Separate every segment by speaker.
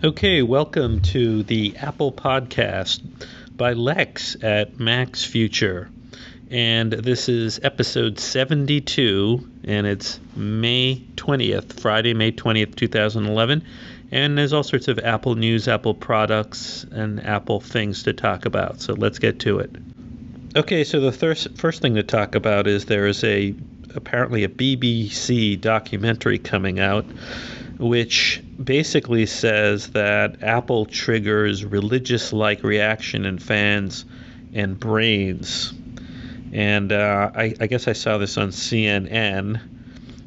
Speaker 1: Okay, welcome to the Apple Podcast by Lex at Mac's Future. And this is episode 72, and it's May 20th, Friday, May 20th, 2011. And there's all sorts of Apple news, Apple products, and Apple things to talk about. So let's get to it. Okay, so the first thing to talk about is there is apparently a BBC documentary coming out which basically says that Apple triggers religious-like reaction in fans and brains. And I guess I saw this on CNN.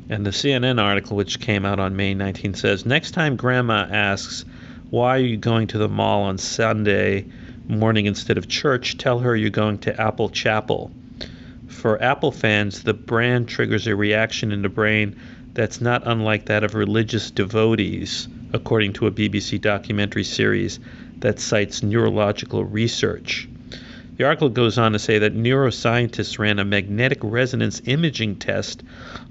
Speaker 1: And the CNN article, which came out on May 19th, says, next time grandma asks, why are you going to the mall on Sunday morning instead of church, tell her you're going to Apple Chapel. For Apple fans, the brand triggers a reaction in the brain that's not unlike that of religious devotees, according to a BBC documentary series that cites neurological research. The article goes on to say that neuroscientists ran a magnetic resonance imaging test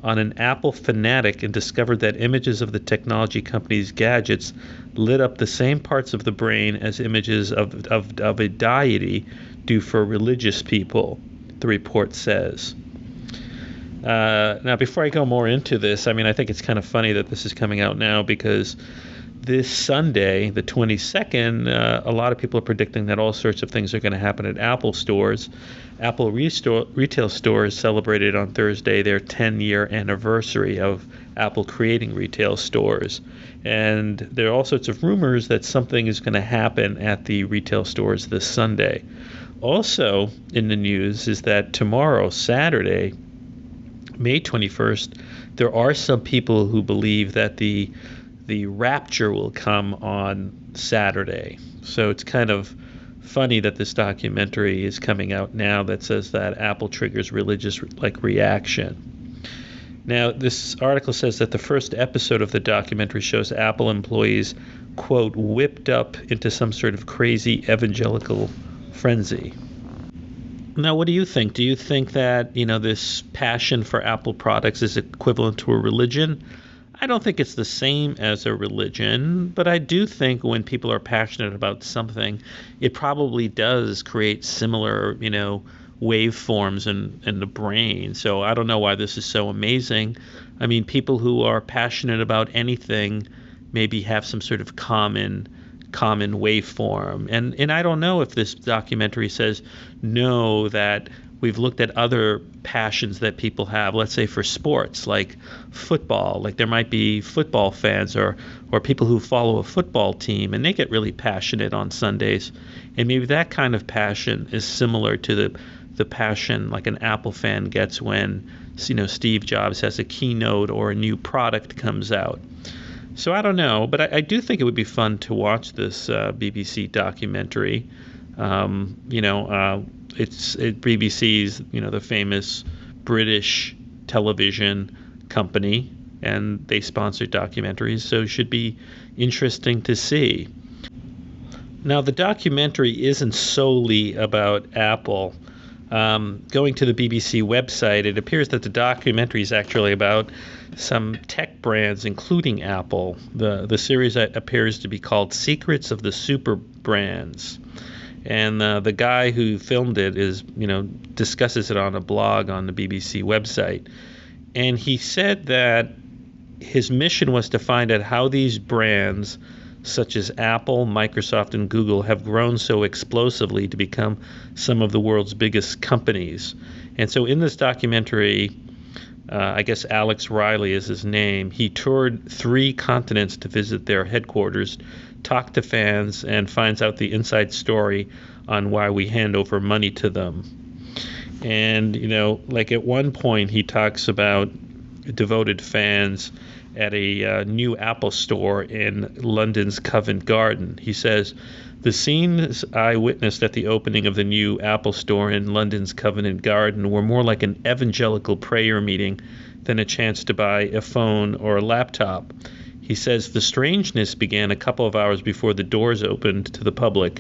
Speaker 1: on an Apple fanatic and discovered that images of the technology company's gadgets lit up the same parts of the brain as images of a deity do for religious people, the report says. Now, before I go more into this, I think it's kind of funny that this is coming out now because this Sunday, the 22nd, a lot of people are predicting that all sorts of things are going to happen at Apple stores. Apple retail stores celebrated on Thursday their 10-year anniversary of Apple creating retail stores. And there are all sorts of rumors that something is going to happen at the retail stores this Sunday. Also in the news is that tomorrow, Saturday, May 21st, there are some people who believe that the rapture will come on Saturday. So it's kind of funny that this documentary is coming out now that says that Apple triggers religious-like reaction. Now, this article says that the first episode of the documentary shows Apple employees, quote, whipped up into some sort of crazy evangelical frenzy. Now, what do you think? Do you think that, this passion for Apple products is equivalent to a religion? I don't think it's the same as a religion, but I do think when people are passionate about something, it probably does create similar, waveforms in the brain. So I don't know why this is so amazing. People who are passionate about anything maybe have some sort of common waveform. And I don't know if this documentary says no, that we've looked at other passions that people have, let's say for sports, like football. Like there might be football fans or people who follow a football team, and they get really passionate on Sundays. And maybe that kind of passion is similar to the passion like an Apple fan gets when, Steve Jobs has a keynote or a new product comes out. So I don't know, but I do think it would be fun to watch this BBC documentary. It's BBC's, the famous British television company, and they sponsor documentaries, so it should be interesting to see. Now, the documentary isn't solely about Apple. Going to the BBC website, it appears that the documentary is actually about some tech brands, including Apple. The series appears to be called Secrets of the Super Brands. And the guy who filmed it discusses it on a blog on the BBC website. And he said that his mission was to find out how these brands, such as Apple, Microsoft, and Google, have grown so explosively to become some of the world's biggest companies. And so in this documentary, I guess Alex Riley is his name, he toured 3 continents to visit their headquarters, talk to fans, and finds out the inside story on why we hand over money to them. And, at one point he talks about devoted fans at a new Apple store in London's Covent Garden. He says, the scenes I witnessed at the opening of the new Apple store in London's Covent Garden were more like an evangelical prayer meeting than a chance to buy a phone or a laptop. He says the strangeness began a couple of hours before the doors opened to the public.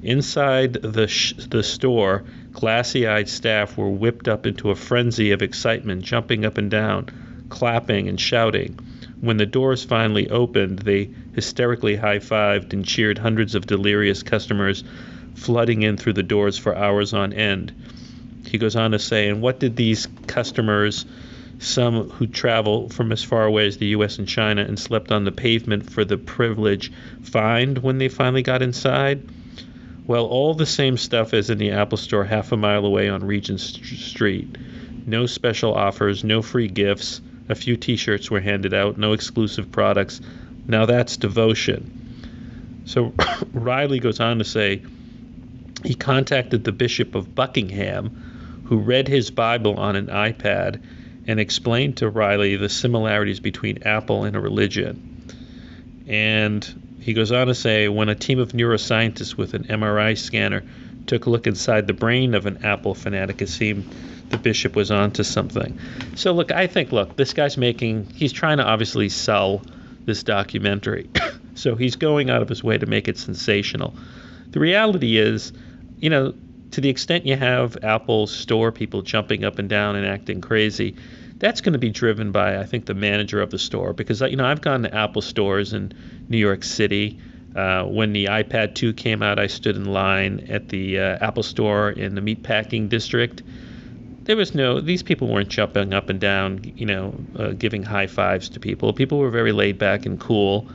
Speaker 1: Inside the store, glassy-eyed staff were whipped up into a frenzy of excitement, jumping up and down, clapping and shouting. When the doors finally opened, they hysterically high-fived and cheered hundreds of delirious customers flooding in through the doors for hours on end. He goes on to say, and what did these customers, some who travel from as far away as the U.S. and China and slept on the pavement for the privilege, find when they finally got inside? Well, all the same stuff as in the Apple Store half a mile away on Regent Street. No special offers, no free gifts. A few T-shirts were handed out, no exclusive products. Now that's devotion. So Riley goes on to say he contacted the Bishop of Buckingham, who read his Bible on an iPad and explained to Riley the similarities between Apple and a religion. And he goes on to say, when a team of neuroscientists with an MRI scanner took a look inside the brain of an Apple fanatic, it seemed the bishop was onto something. So look, I think, this guy's he's trying to obviously sell this documentary. So he's going out of his way to make it sensational. The reality is, to the extent you have Apple Store people jumping up and down and acting crazy, that's going to be driven by, I think, the manager of the store. Because, I've gone to Apple stores in New York City. When the iPad 2 came out, I stood in line at the Apple Store in the Meatpacking District. These people weren't jumping up and down, giving high fives to people. People were very laid back and cool.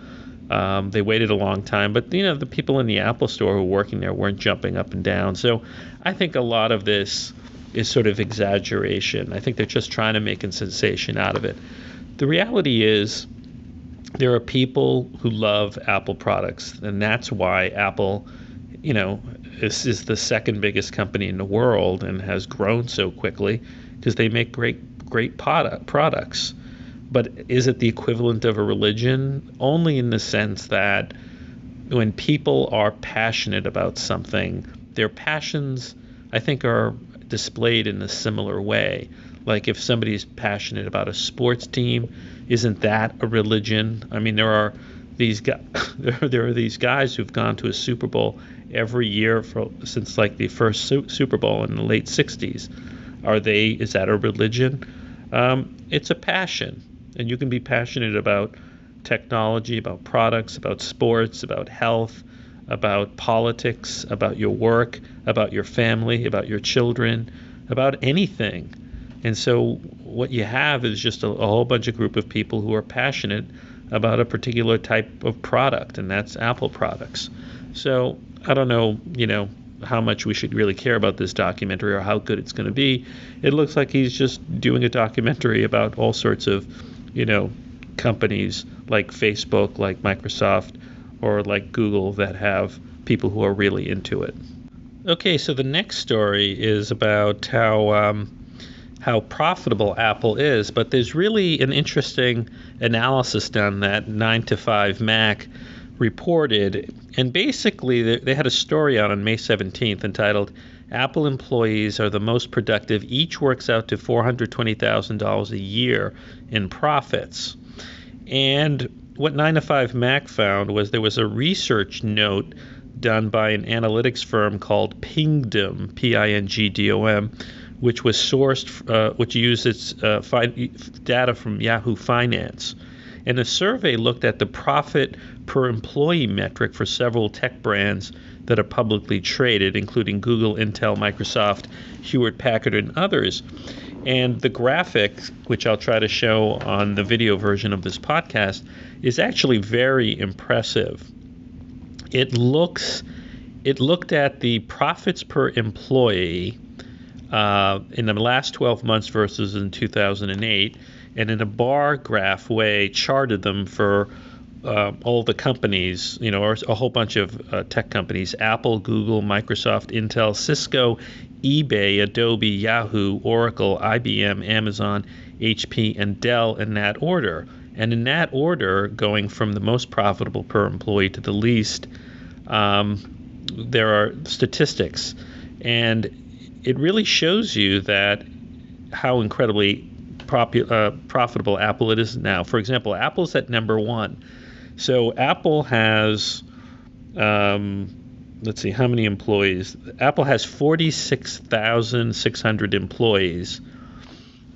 Speaker 1: They waited a long time, but the people in the Apple Store who were working there weren't jumping up and down. So I think a lot of this is sort of exaggeration. I think they're just trying to make a sensation out of it. The reality is there are people who love Apple products, and that's why Apple, is the second biggest company in the world and has grown so quickly, because they make great products. But is it the equivalent of a religion? Only in the sense that when people are passionate about something, their passions, I think, are displayed in a similar way. Like if somebody's passionate about a sports team, isn't that a religion? I mean, there are these guys who've gone to a Super Bowl every year since like the first Super Bowl in the late 60s. Is that a religion? It's a passion. And you can be passionate about technology, about products, about sports, about health, about politics, about your work, about your family, about your children, about anything. And so what you have is just a whole bunch of group of people who are passionate about a particular type of product, and that's Apple products. So I don't know, how much we should really care about this documentary or how good it's going to be. It looks like he's just doing a documentary about all sorts of companies like Facebook, like Microsoft, or like Google that have people who are really into it. Okay, so the next story is about how profitable Apple is, but there's really an interesting analysis done that 9to5Mac reported, and basically they had a story out on May 17th entitled Apple employees are the most productive. Each works out to $420,000 a year in profits. And what 9to5Mac found was there was a research note done by an analytics firm called Pingdom, Pingdom, which was sourced, which used its data from Yahoo Finance. And the survey looked at the profit per employee metric for several tech brands that are publicly traded, including Google, Intel, Microsoft, Hewlett-Packard, and others. And the graphic, which I'll try to show on the video version of this podcast, is actually very impressive. It looked at the profits per employee in the last 12 months versus in 2008, and in a bar graph way charted them for all the companies, or a whole bunch of tech companies: Apple, Google, Microsoft, Intel, Cisco, eBay, Adobe, Yahoo, Oracle, IBM, Amazon, HP, and Dell, in that order. And in that order, going from the most profitable per employee to the least, there are statistics. And it really shows you that how incredibly profitable Apple it is now. For example, Apple's at number one. So Apple has, let's see, how many employees? Apple has 46,600 employees,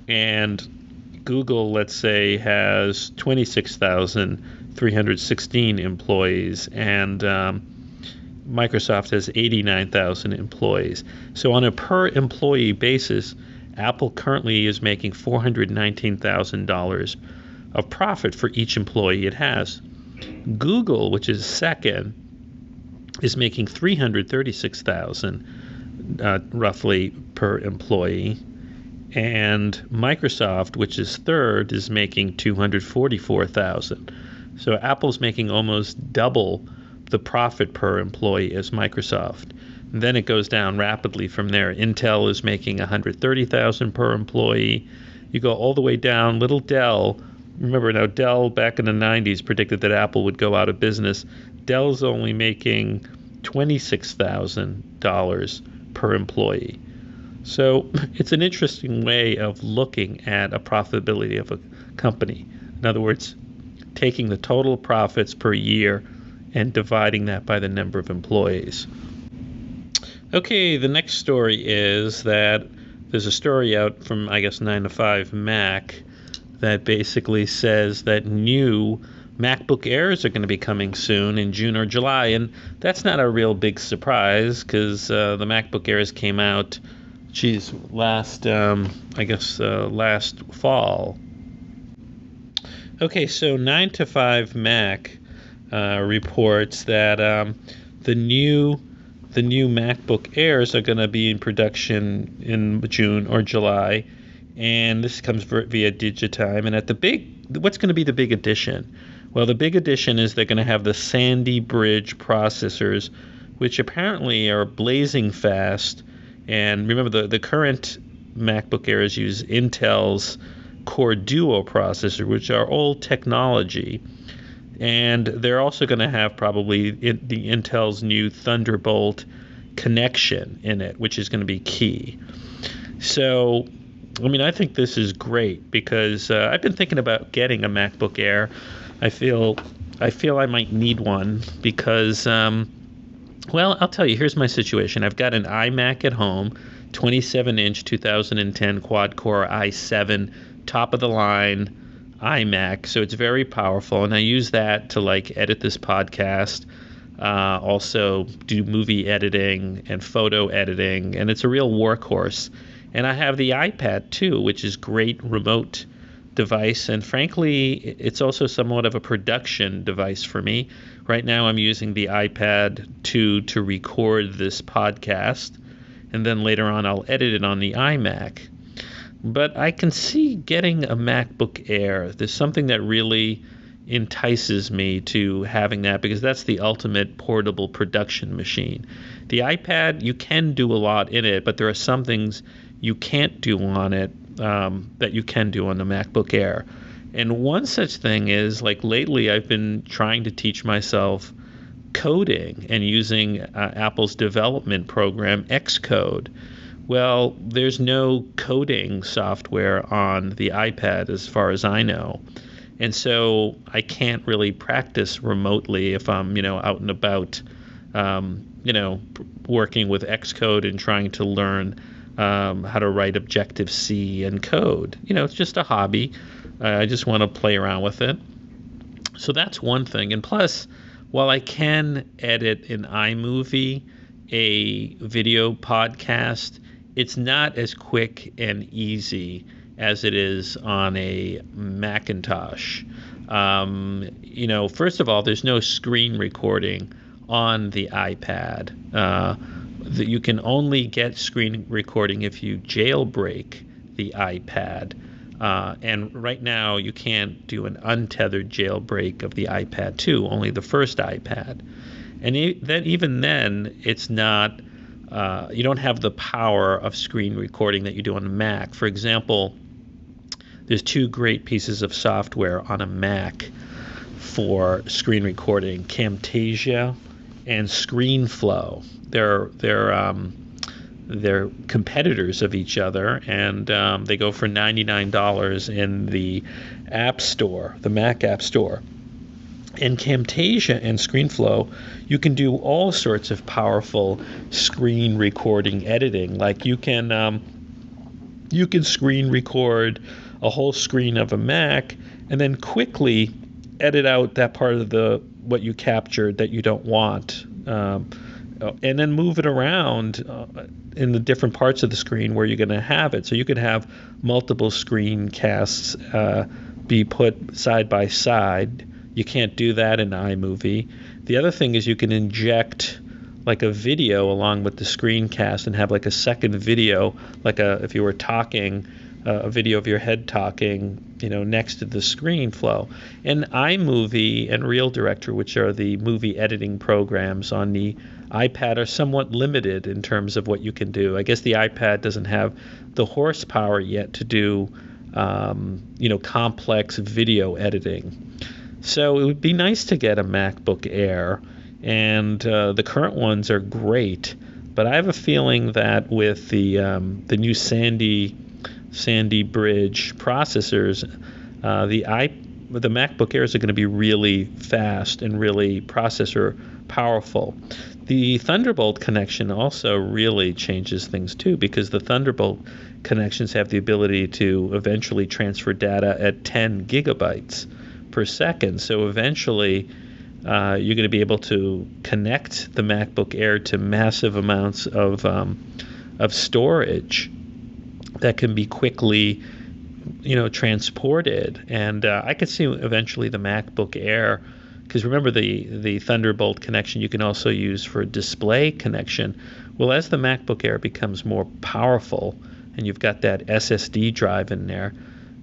Speaker 1: and Google, let's say, has 26,000 316 employees, and Microsoft has 89,000 employees. So on a per employee basis, Apple currently is making $419,000 of profit for each employee it has. Google, which is second, is making $336,000 roughly per employee, and Microsoft, which is third, is making $244,000. So Apple's making almost double the profit per employee as Microsoft. And then it goes down rapidly from there. Intel is making $130,000 per employee. You go all the way down. Little Dell, remember now, Dell back in the 90s predicted that Apple would go out of business. Dell's only making $26,000 per employee. So it's an interesting way of looking at a profitability of a company. In other words, taking the total profits per year and dividing that by the number of employees. Okay, the next story is that there's a story out from, I guess, 9 to 5 Mac that basically says that new MacBook Airs are going to be coming soon in June or July, and that's not a real big surprise because the MacBook Airs came out, last fall. Okay, so 9 to 5 Mac reports that the new MacBook Airs are going to be in production in June or July, and this comes via Digitime. And what's going to be the big addition? Well, the big addition is they're going to have the Sandy Bridge processors, which apparently are blazing fast. And remember, the current MacBook Airs use Intel's Core Duo processor, which are old technology. And they're also going to have probably the Intel's new Thunderbolt connection in it, which is going to be key. So, I mean, I think this is great because I've been thinking about getting a MacBook Air. I feel I might need one because, well, I'll tell you, here's my situation. I've got an iMac at home, 27-inch 2010 quad-core i7, top-of-the-line iMac, so it's very powerful, and I use that to edit this podcast, also do movie editing and photo editing, and it's a real workhorse. And I have the iPad too, which is great remote device, and frankly, it's also somewhat of a production device for me. Right now I'm using the iPad 2 to record this podcast, and then later on I'll edit it on the iMac. But I can see getting a MacBook Air. There's something that really entices me to having that because that's the ultimate portable production machine. The iPad, you can do a lot in it, but there are some things you can't do on it that you can do on the MacBook Air. And one such thing is, lately I've been trying to teach myself coding and using Apple's development program, Xcode. Well, there's no coding software on the iPad as far as I know. And so I can't really practice remotely if I'm, out and about, working with Xcode and trying to learn how to write Objective-C and code. It's just a hobby. I just want to play around with it. So that's one thing. And plus, while I can edit in iMovie a video podcast, it's not as quick and easy as it is on a Macintosh. First of all, there's no screen recording on the iPad. You can only get screen recording if you jailbreak the iPad. And right now, you can't do an untethered jailbreak of the iPad 2, only the first iPad. And even then, it's not... you don't have the power of screen recording that you do on a Mac. For example, there's two great pieces of software on a Mac for screen recording: Camtasia and ScreenFlow. They're competitors of each other, and they go for $99 in the App Store, the Mac App Store. In Camtasia and ScreenFlow, you can do all sorts of powerful screen recording editing. You can screen record a whole screen of a Mac and then quickly edit out that part of what you captured that you don't want, and then move it around in the different parts of the screen where you're going to have it. So you could have multiple screencasts be put side by side. You can't do that in iMovie. The other thing is you can inject like a video along with the screencast and have like a second video, if you were talking, a video of your head talking, next to the screen flow. And iMovie and Real Director, which are the movie editing programs on the iPad, are somewhat limited in terms of what you can do. I guess the iPad doesn't have the horsepower yet to do, complex video editing. So it would be nice to get a MacBook Air, and the current ones are great. But I have a feeling that with the new Sandy Bridge processors, the MacBook Airs are going to be really fast and really processor powerful. The Thunderbolt connection also really changes things too, because the Thunderbolt connections have the ability to eventually transfer data at 10 gigabytes per second. So eventually you're going to be able to connect the MacBook Air to massive amounts of storage that can be quickly, transported. And I could see eventually the MacBook Air, because remember the Thunderbolt connection you can also use for a display connection. Well, as the MacBook Air becomes more powerful and you've got that SSD drive in there,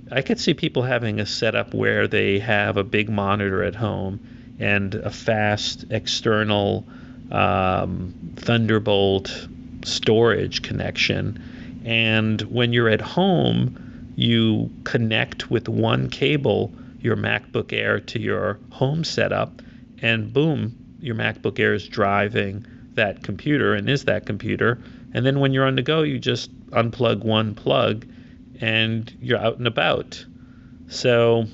Speaker 1: I could see people having a setup where they have a big monitor at home and a fast external Thunderbolt storage connection. And when you're at home, you connect with one cable your MacBook Air to your home setup, and boom, your MacBook Air is driving that computer and is that computer. And then when you're on the go, you just unplug one plug and you're out and about. So,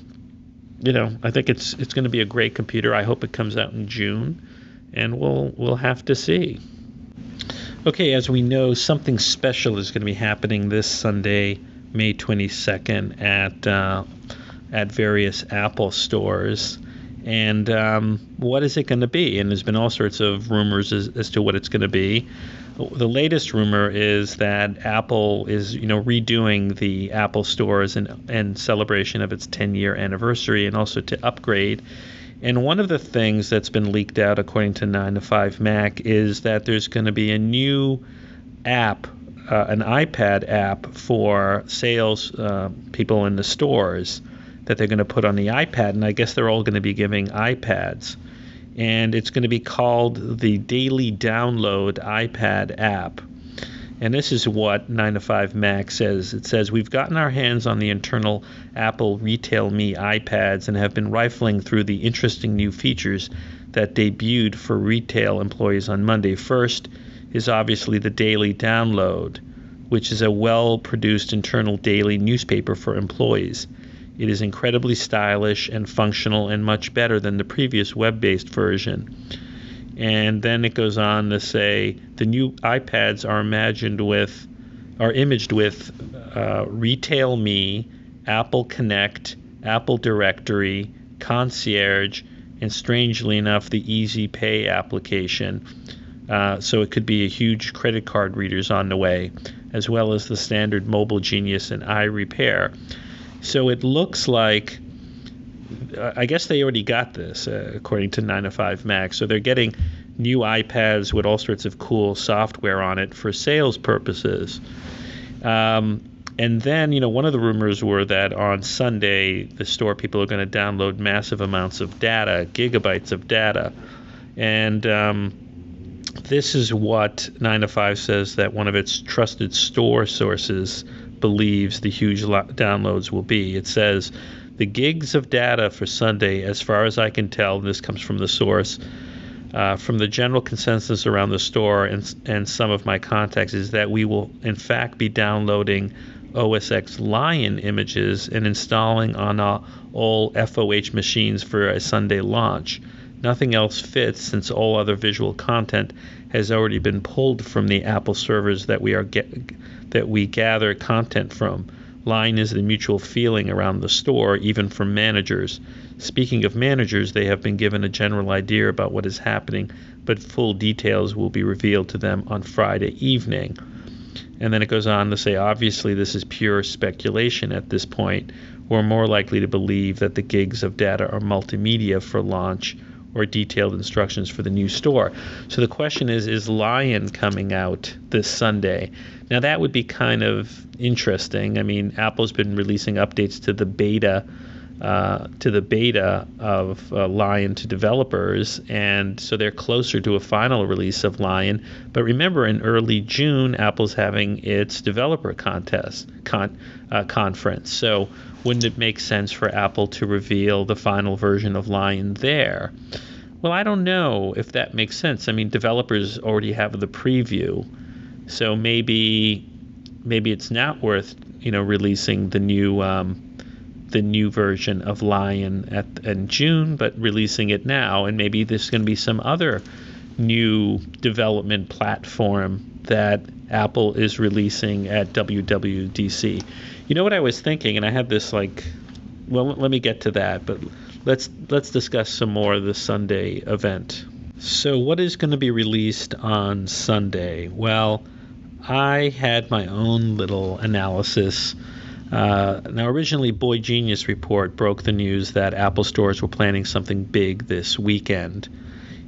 Speaker 1: I think it's going to be a great computer. I hope it comes out in June, and we'll have to see. Okay, as we know, something special is going to be happening this Sunday, May 22nd, at various Apple stores. And what is it going to be? And there's been all sorts of rumors as to what it's going to be. The latest rumor is that Apple is, redoing the Apple stores in celebration of its 10-year anniversary, and also to upgrade. And one of the things that's been leaked out, according to 9to5Mac, is that there's going to be a new app, an iPad app for sales people in the stores that they're going to put on the iPad. And I guess they're all going to be giving iPads. And it's going to be called the Daily Download iPad app. And this is what 9to5Mac says. It says, we've gotten our hands on the internal Apple Retail Me iPads and have been rifling through the interesting new features that debuted for retail employees on Monday. First is obviously the Daily Download, which is a well-produced internal daily newspaper for employees. It is incredibly stylish and functional and much better than the previous web-based version. And then it goes on to say the new iPads are imaged with Retail Me, Apple Connect, Apple Directory, Concierge, and strangely enough, the Easy Pay application. So it could be a huge credit card readers on the way, as well as the standard Mobile Genius and iRepair. So it looks like, I guess they already got this, according to 9to5Mac. So they're getting new iPads with all sorts of cool software on it for sales purposes. And then, one of the rumors were that on Sunday, the store people are going to download massive amounts of data, gigabytes of data. And this is what 9to5 says that one of its trusted store sources believes the huge downloads will be. It says, the gigs of data for Sunday, as far as I can tell, and this comes from the source, from the general consensus around the store and some of my contacts, is that we will in fact be downloading OS X Lion images and installing on all FOH machines for a Sunday launch. Nothing else fits, since all other visual content has already been pulled from the Apple servers that we gather content from. Lion is the mutual feeling around the store, even from managers. Speaking of managers, they have been given a general idea about what is happening, but full details will be revealed to them on Friday evening. And then it goes on to say, obviously, this is pure speculation at this point. We're more likely to believe that the gigs of data are multimedia for launch or detailed instructions for the new store. So the question is Lion coming out this Sunday? Now, that would be kind of interesting. I mean, Apple's been releasing updates to the beta of Lion to developers, and so they're closer to a final release of Lion. But remember, in early June, Apple's having its developer conference. So wouldn't it make sense for Apple to reveal the final version of Lion there? Well, I don't know if that makes sense. I mean, developers already have the preview, so maybe it's not worth releasing the new version of Lion in June, but releasing it now, and maybe there's going to be some other new development platform that Apple is releasing at WWDC. You know what I was thinking, and I had this let me get to that, but let's discuss some more of the Sunday event. So what is going to be released on Sunday? Well, I had my own little analysis. Now, originally, Boy Genius Report broke the news that Apple stores were planning something big this weekend.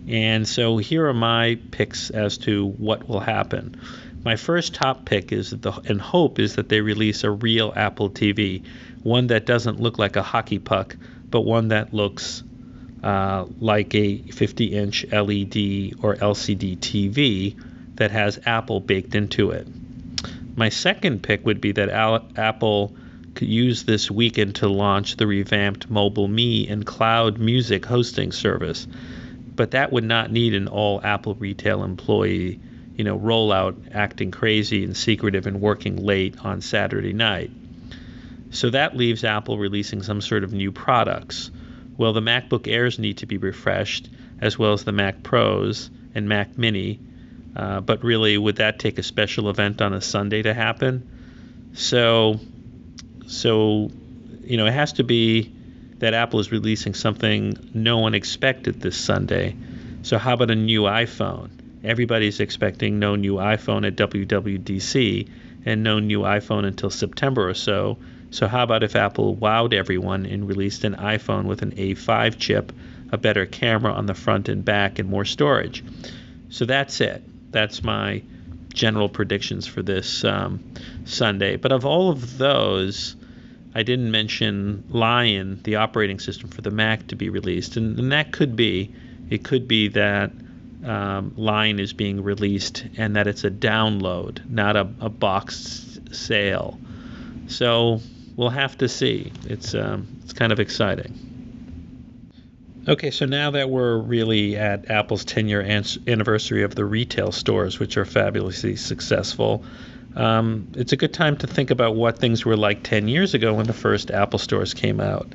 Speaker 1: And so here are my picks as to what will happen. My first top pick and hope is that they release a real Apple TV, one that doesn't look like a hockey puck, but one that looks like a 50-inch LED or LCD TV that has Apple baked into it. My second pick would be that Apple could use this weekend to launch the revamped Mobile Me and cloud music hosting service, but that would not need an all Apple retail employee, rollout acting crazy and secretive and working late on Saturday night. So that leaves Apple releasing some sort of new products. Well, the MacBook Airs need to be refreshed, as well as the Mac Pros and Mac Mini. But really, would that take a special event on a Sunday to happen? So it has to be that Apple is releasing something no one expected this Sunday. So how about a new iPhone? Everybody's expecting no new iPhone at WWDC and no new iPhone until September or so. So how about if Apple wowed everyone and released an iPhone with an A5 chip, a better camera on the front and back, and more storage? So that's it. That's my general predictions for this Sunday. But of all of those, I didn't mention Lion, the operating system for the Mac, to be released. And that could be that Lion is being released and that it's a download, not a boxed sale. So we'll have to see. It's kind of exciting. Okay, so now that we're really at Apple's 10-year anniversary of the retail stores, which are fabulously successful, it's a good time to think about what things were like 10 years ago when the first Apple stores came out.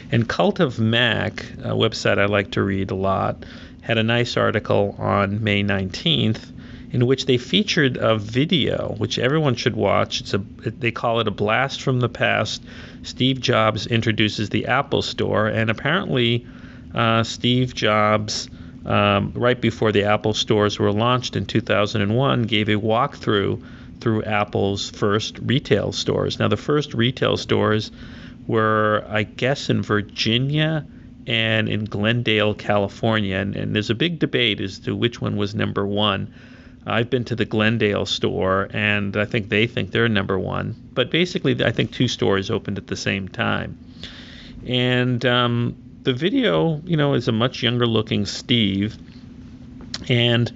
Speaker 1: And Cult of Mac, a website I like to read a lot, had a nice article on May 19th in which they featured a video, which everyone should watch. They call it a blast from the past. Steve Jobs introduces the Apple Store, and apparently Steve Jobs, right before the Apple stores were launched in 2001, gave a walkthrough through Apple's first retail stores. Now, the first retail stores were, I guess, in Virginia and in Glendale, California. And there's a big debate as to which one was number one. I've been to the Glendale store, and I think they think they're number one. But basically, I think two stores opened at the same time. And the video, is a much younger-looking Steve. And,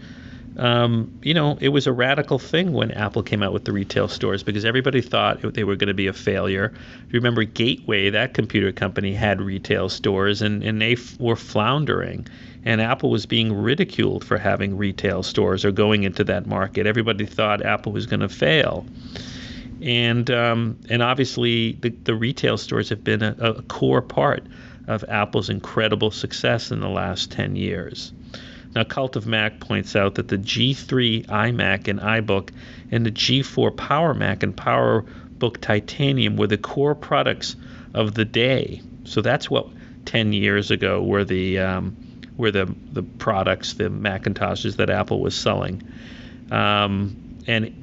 Speaker 1: it was a radical thing when Apple came out with the retail stores because everybody thought they were going to be a failure. Remember, Gateway, that computer company, had retail stores, and they were floundering. And Apple was being ridiculed for having retail stores or going into that market. Everybody thought Apple was going to fail. And obviously, the retail stores have been a core part of Apple's incredible success in the last 10 years. Now, Cult of Mac points out that the G3 iMac and iBook and the G4 Power Mac and Power MacBook Titanium were the core products of the day. So that's what 10 years ago were the products, the Macintoshes that Apple was selling. And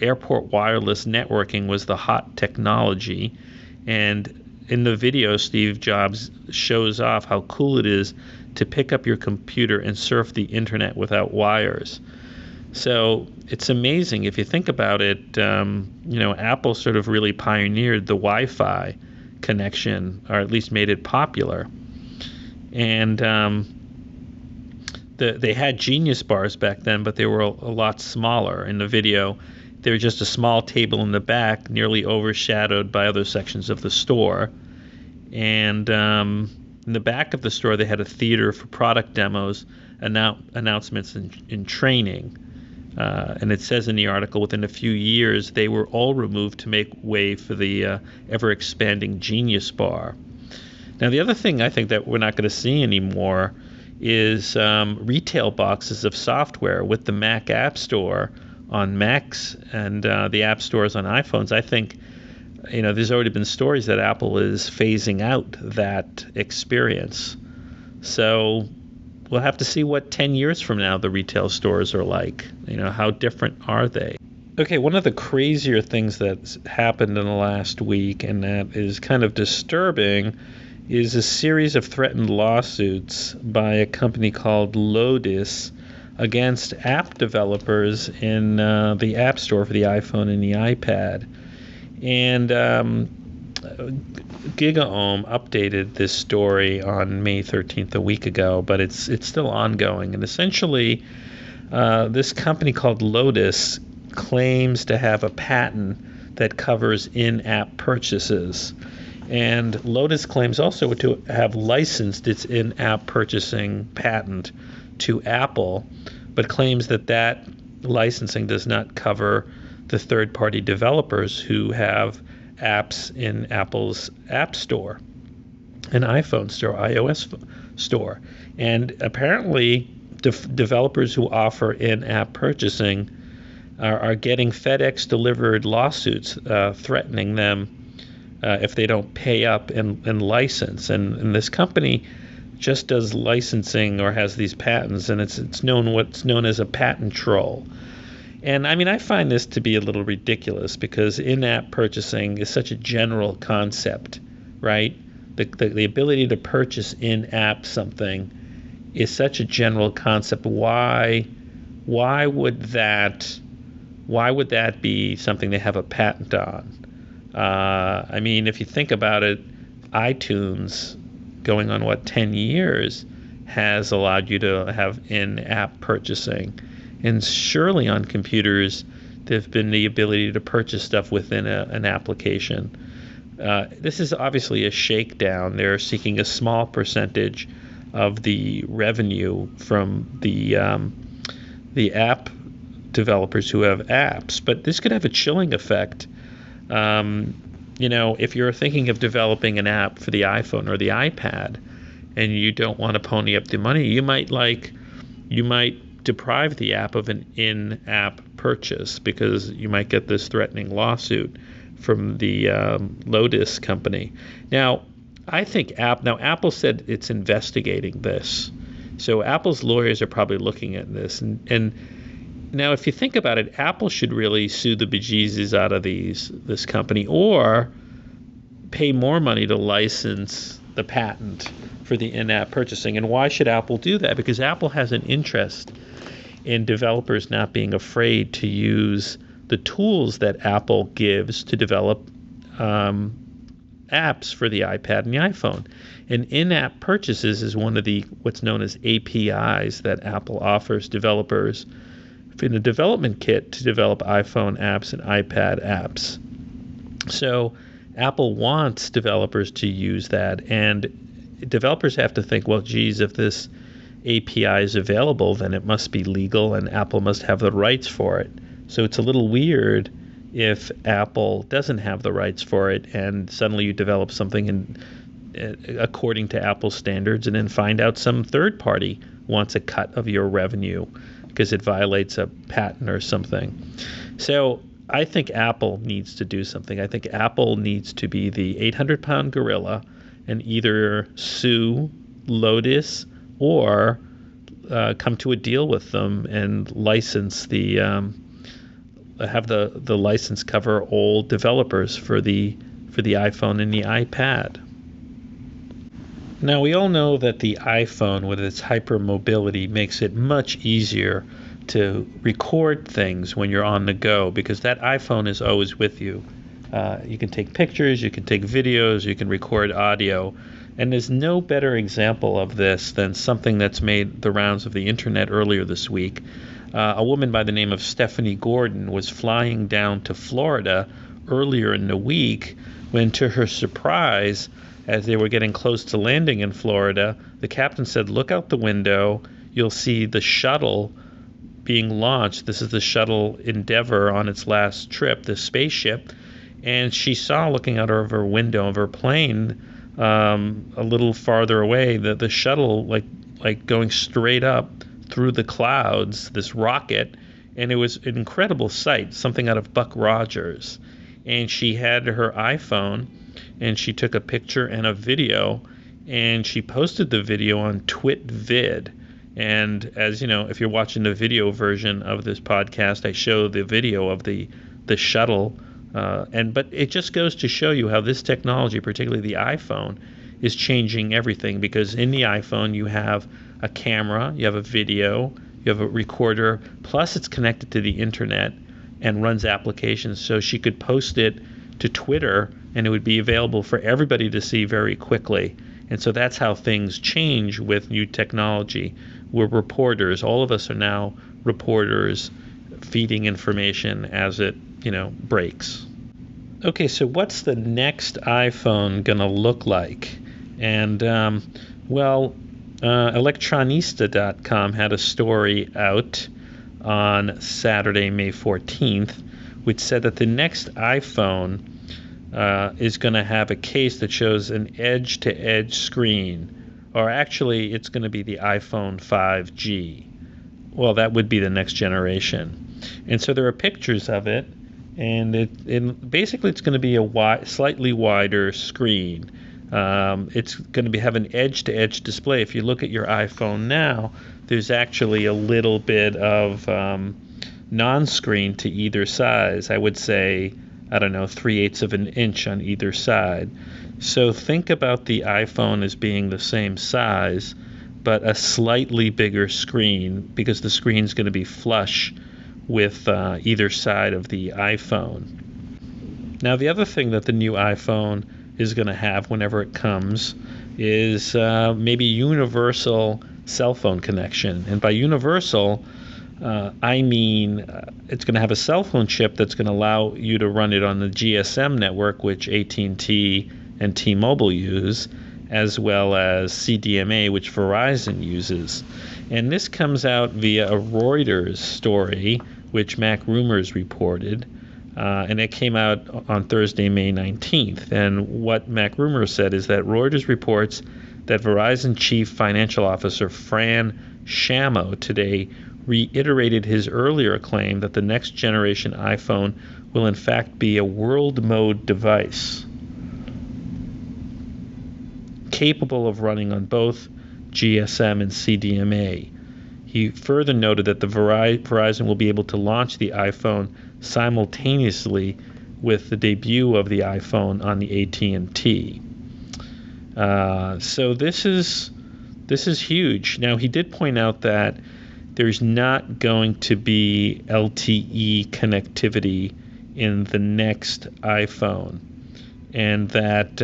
Speaker 1: airport wireless networking was the hot technology. And in the video, Steve Jobs shows off how cool it is to pick up your computer and surf the internet without wires. So it's amazing if you think about it. Apple sort of really pioneered the Wi-Fi connection, or at least made it popular. And they had Genius bars back then, but they were a lot smaller. In the video, they were just a small table in the back, nearly overshadowed by other sections of the store. And in the back of the store, they had a theater for product demos, announcements, and training. And it says in the article, within a few years, they were all removed to make way for the ever-expanding Genius bar. Now, the other thing I think that we're not going to see anymore is retail boxes of software with the Mac App Store on Macs and the App Stores on iPhones. I think, there's already been stories that Apple is phasing out that experience. So we'll have to see what 10 years from now the retail stores are like. How different are they? Okay, one of the crazier things that's happened in the last week, and that is kind of disturbing, is a series of threatened lawsuits by a company called Lotus against app developers in the App Store for the iPhone and the iPad. And GigaOM updated this story on May 13th, a week ago, but it's still ongoing. And essentially, this company called Lotus claims to have a patent that covers in-app purchases. And Lotus claims also to have licensed its in-app purchasing patent to Apple, but claims that licensing does not cover the third-party developers who have apps in Apple's App Store, an iPhone store, iOS store. And apparently, developers who offer in-app purchasing are getting FedEx-delivered lawsuits threatening them if they don't pay up and license. And this company just does licensing or has these patents, and it's what's known as a patent troll. And I find this to be a little ridiculous because in-app purchasing is such a general concept, right? The ability to purchase in-app something is such a general concept. Why would that be something they have a patent on? If you think about it, iTunes, going on 10 years, has allowed you to have in-app purchasing. And surely on computers, there've been the ability to purchase stuff within an application. This is obviously a shakedown. They're seeking a small percentage of the revenue from the app developers who have apps. But this could have a chilling effect. If you're thinking of developing an app for the iPhone or the iPad, and you don't want to pony up the money, you might deprive the app of an in-app purchase because you might get this threatening lawsuit from the Lotus company. Now, I think Apple said it's investigating this. So Apple's lawyers are probably looking at this. And now, if you think about it, Apple should really sue the bejesus out of this company or pay more money to license the patent for the in-app purchasing. And why should Apple do that? Because Apple has an interest in developers not being afraid to use the tools that Apple gives to develop apps for the iPad and the iPhone. And in-app purchases is one of what's known as APIs that Apple offers developers in a development kit to develop iPhone apps and iPad apps. So Apple wants developers to use that, and developers have to think, well, geez, if this API is available, then it must be legal and Apple must have the rights for it. So it's a little weird if Apple doesn't have the rights for it and suddenly you develop something according to Apple standards and then find out some third party wants a cut of your revenue because it violates a patent or something. So I think Apple needs to do something. I think Apple needs to be the 800-pound gorilla and either sue Lotus or come to a deal with them and license have the license cover all developers for the iPhone and the iPad. Now, we all know that the iPhone, with its hypermobility, makes it much easier to record things when you're on the go, because that iPhone is always with you. You can take pictures, you can take videos, you can record audio, and there's no better example of this than something that's made the rounds of the internet earlier this week. A woman by the name of Stephanie Gordon was flying down to Florida earlier in the week when, to her surprise, as they were getting close to landing in Florida, the captain said, "Look out the window, you'll see the shuttle being launched." This is the shuttle Endeavour on its last trip, the spaceship. And she saw, looking out of her window of her plane, a little farther away, the shuttle like going straight up through the clouds, this rocket. And it was an incredible sight, something out of Buck Rogers. And she had her iPhone, and she took a picture and a video, and she posted the video on TwitVid. And as you know, if you're watching the video version of this podcast, I show the video of the shuttle. But it just goes to show you how this technology, particularly the iPhone, is changing everything. Because in the iPhone, you have a camera, you have a video, you have a recorder, plus it's connected to the internet and runs applications. So she could post it to Twitter, and it would be available for everybody to see very quickly. And so that's how things change with new technology. We're reporters. All of us are now reporters, feeding information as it, breaks. Okay, so what's the next iPhone going to look like? And, Electronista.com had a story out on Saturday, May 14th, which said that the next iPhone is going to have a case that shows an edge-to-edge screen. Or actually, it's going to be the iPhone 5G. Well, that would be the next generation. And so there are pictures of it, and basically it's going to be a slightly wider screen. It's going to have an edge-to-edge display. If you look at your iPhone now, there's actually a little bit of non-screen to either side. I would say, 3/8 of an inch on either side. So think about the iPhone as being the same size, but a slightly bigger screen, because the screen's going to be flush with either side of the iPhone. Now, the other thing that the new iPhone is going to have whenever it comes is maybe universal cell phone connection. And by universal, I mean it's going to have a cell phone chip that's going to allow you to run it on the GSM network, which AT&T and T-Mobile use, as well as CDMA, which Verizon uses. And this comes out via a Reuters story, which Mac Rumors reported, and it came out on Thursday, May 19th. And what Mac Rumors said is that Reuters reports that Verizon Chief Financial Officer Fran Shamo today reiterated his earlier claim that the next generation iPhone will in fact be a world mode device capable of running on both GSM and CDMA. He further noted that the Verizon will be able to launch the iPhone simultaneously with the debut of the iPhone on the AT&T. So this is huge. Now, he did point out that there's not going to be LTE connectivity in the next iPhone, and that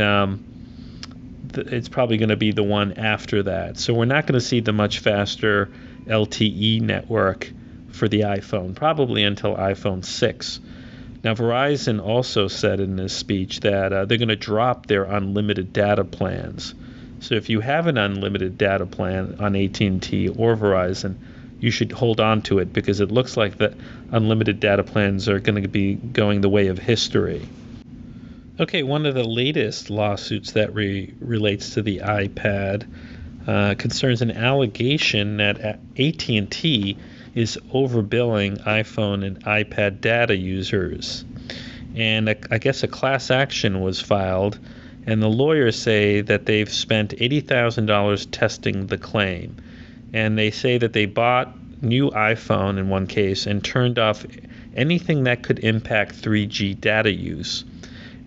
Speaker 1: it's probably going to be the one after that. So we're not going to see the much faster LTE network for the iPhone, probably until iPhone 6. Now, Verizon also said in this speech that they're going to drop their unlimited data plans. So if you have an unlimited data plan on AT&T or Verizon, you should hold on to it, because it looks like the unlimited data plans are going to be going the way of history. Okay, one of the latest lawsuits that relates to the iPad concerns an allegation that AT&T is overbilling iPhone and iPad data users. And I guess a class action was filed, and the lawyers say that they've spent $80,000 testing the claim. And they say that they bought new iPhone in one case and turned off anything that could impact 3G data use.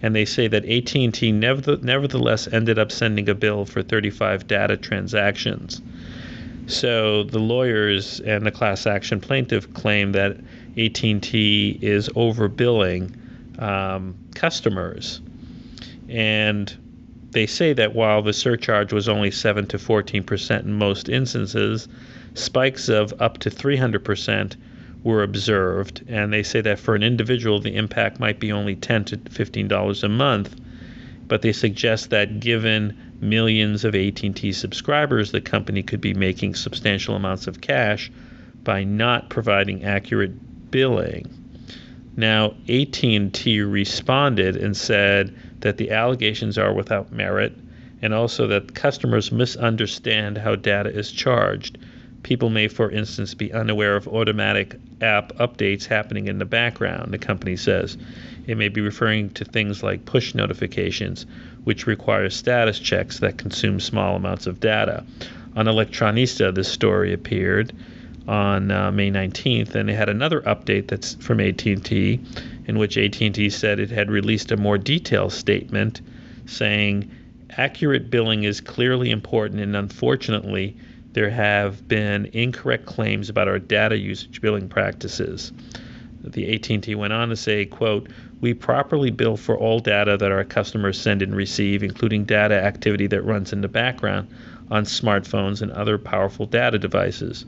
Speaker 1: And they say that AT&T nevertheless ended up sending a bill for 35 data transactions. So the lawyers and the class action plaintiff claim that AT&T is overbilling customers. And they say that while the surcharge was only 7 to 14% in most instances, spikes of up to 300% were observed, and they say that for an individual the impact might be only $10 to $15 a month, but they suggest that given millions of AT&T subscribers, the company could be making substantial amounts of cash by not providing accurate billing. Now, AT&T responded and said that the allegations are without merit, and also that customers misunderstand how data is charged. People may, for instance, be unaware of automatic app updates happening in the background, the company says. It may be referring to things like push notifications, which require status checks that consume small amounts of data. On Electronista, this story appeared on May 19th, and it had another update that's from AT&T, in which AT&T said it had released a more detailed statement saying, accurate billing is clearly important, and unfortunately, there have been incorrect claims about our data usage billing practices. The AT&T went on to say, quote, we properly bill for all data that our customers send and receive, including data activity that runs in the background on smartphones and other powerful data devices.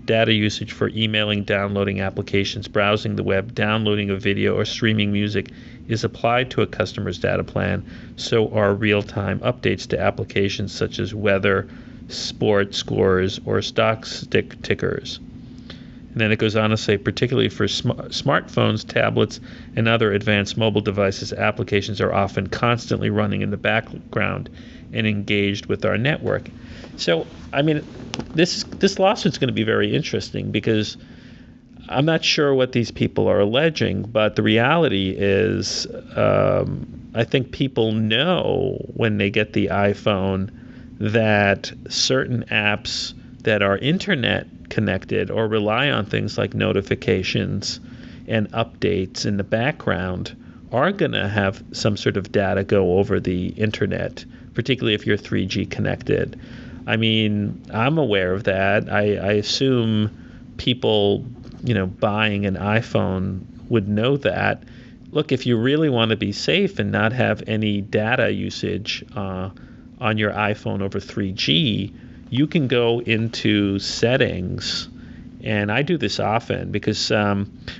Speaker 1: Data usage for emailing, downloading applications, browsing the web, downloading a video, or streaming music is applied to a customer's data plan. So are real-time updates to applications such as weather, sport scores, or stock tickers. And then it goes on to say, particularly for smartphones, tablets, and other advanced mobile devices, applications are often constantly running in the background and engaged with our network. So, I mean, this lawsuit's going to be very interesting because I'm not sure what these people are alleging, but the reality is I think people know when they get the iPhone that certain apps that are internet connected or rely on things like notifications and updates in the background are going to have some sort of data go over the internet, particularly if you're 3G connected. I mean, I'm aware of that. I assume people, buying an iPhone would know that. Look, if you really want to be safe and not have any data usage on your iPhone over 3G, you can go into settings, and I do this often because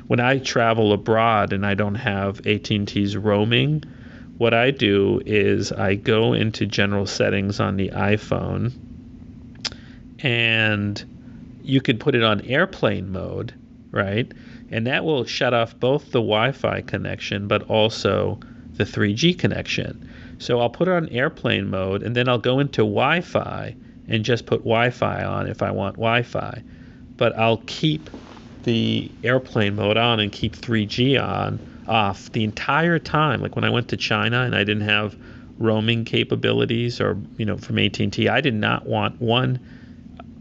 Speaker 1: when I travel abroad and I don't have AT&T's roaming, what I do is I go into general settings on the iPhone, and you could put it on airplane mode, right? And that will shut off both the Wi-Fi connection but also the 3G connection. So I'll put it on airplane mode, and then I'll go into Wi-Fi and just put Wi-Fi on if I want Wi-Fi. But I'll keep the airplane mode on and keep 3G off the entire time. Like when I went to China and I didn't have roaming capabilities or, from AT&T, I did not want one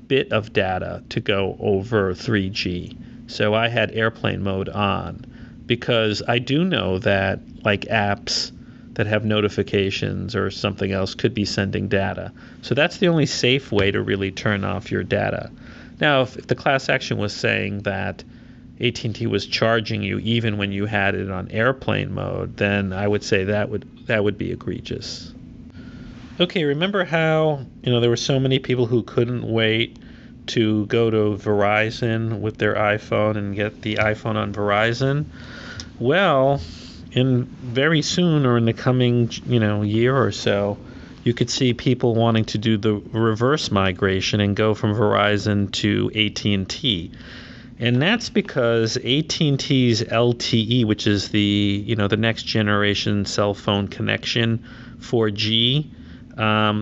Speaker 1: bit of data to go over 3G. So I had airplane mode on because I do know that like apps that have notifications or something else could be sending data. So that's the only safe way to really turn off your data. Now, if the class action was saying that AT&T was charging you even when you had it on airplane mode, then I would say that would be egregious. Okay, remember how there were so many people who couldn't wait to go to Verizon with their iPhone and get the iPhone on Verizon? Well, very soon or in the coming year or so, you could see people wanting to do the reverse migration and go from Verizon to AT&T. And that's because AT&T's LTE, which is the next generation cell phone connection, 4G,